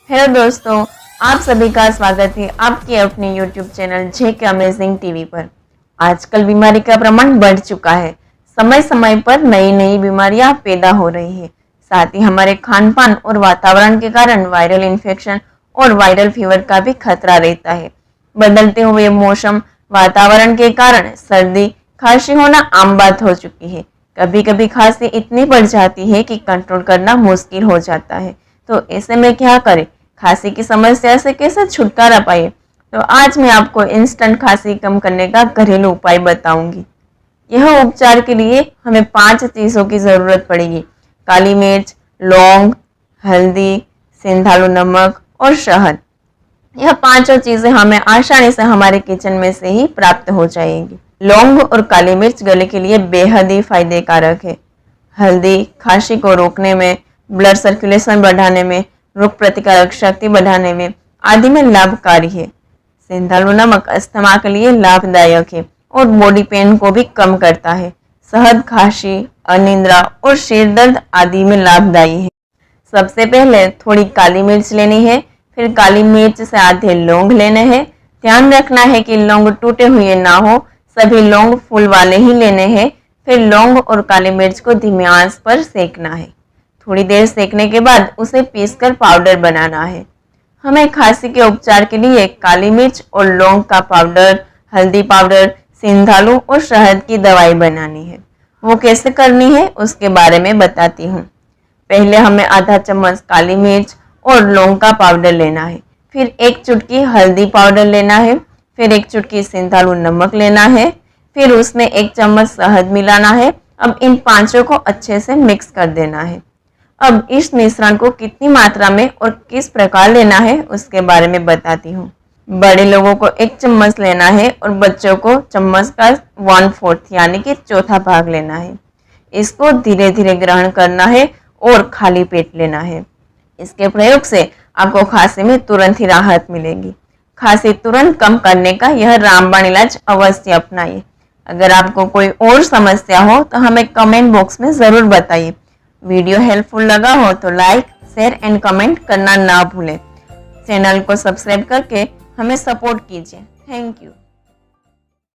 Hello दोस्तों, आप सभी का स्वागत है आपके अपने YouTube चैनल जेके अमेजिंग टीवी पर। आजकल बीमारी का प्रमाण बढ़ चुका है। समय समय पर नई नई बीमारियां पैदा हो रही है। साथ ही हमारे खान पान और वातावरण के कारण वायरल इन्फेक्शन और वायरल फीवर का भी खतरा रहता है। बदलते हुए मौसम वातावरण के कारण सर्दी खांसी होना आम बात हो चुकी है। कभी कभी खांसी इतनी बढ़ जाती है कि कंट्रोल करना मुश्किल हो जाता है। तो ऐसे में क्या करें, खांसी की समस्या से कैसे छुटकारा पाए? तो आज मैं आपको इंस्टेंट खांसी कम करने का घरेलू उपाय बताऊंगी। यह उपचार के लिए हमें 5 चीज़ों की ज़रूरत पड़ेगी: काली मिर्च, लौंग, हल्दी, सिंधालू नमक और शहद। यह पांचों चीजें हमें आसानी से हमारे किचन में से ही प्राप्त हो जाएंगी। लौंग और काली मिर्च गले के लिए बेहद ही फायदेकारक है। हल्दी खांसी को रोकने में, ब्लड सर्कुलेशन बढ़ाने में, रोग प्रतिकारक शक्ति बढ़ाने में आदि में लाभकारी है। सिंधालू नमक अस्थमा के लिए लाभदायक है और बॉडी पेन को भी कम करता है। शहद खांसी, अनिद्रा और सिर दर्द आदि में लाभदायी है। सबसे पहले थोड़ी काली मिर्च लेनी है, फिर काली मिर्च से आधे लौंग लेने हैं। ध्यान रखना है कि लौंग टूटे हुए ना हो, सभी लौंग फूल वाले ही लेने हैं। फिर लौंग और काली मिर्च को धीमी आंच पर सेकना है। थोड़ी देर सेकने के बाद उसे पीसकर पाउडर बनाना है। हमें खांसी के उपचार के लिए काली मिर्च और लौंग का पाउडर, हल्दी पाउडर, सिंधालू और शहद की दवाई बनानी है। वो कैसे करनी है उसके बारे में बताती हूँ। पहले हमें आधा चम्मच काली मिर्च और लौंग का पाउडर लेना है, फिर 1 चुटकी हल्दी पाउडर लेना है, फिर 1 चुटकी सिंधालू नमक लेना है, फिर उसमें 1 चम्मच शहद मिलाना है। अब इन पांचों को अच्छे से मिक्स कर देना है। अब इस मिश्रण को कितनी मात्रा में और किस प्रकार लेना है उसके बारे में बताती हूँ। बड़े लोगों को 1 चम्मच लेना है और बच्चों को चम्मच का 1/4 यानी कि चौथा भाग लेना है। इसको धीरे धीरे ग्रहण करना है और खाली पेट लेना है। इसके प्रयोग से आपको खांसी में तुरंत ही राहत मिलेगी। खांसी तुरंत कम करने का यह रामबाण इलाज अवश्य अपनाइए। अगर आपको कोई और समस्या हो तो हमें कमेंट बॉक्स में ज़रूर बताइए। वीडियो हेल्पफुल लगा हो तो लाइक, शेयर एंड कमेंट करना ना भूलें। चैनल को सब्सक्राइब करके हमें सपोर्ट कीजिए। Thank you.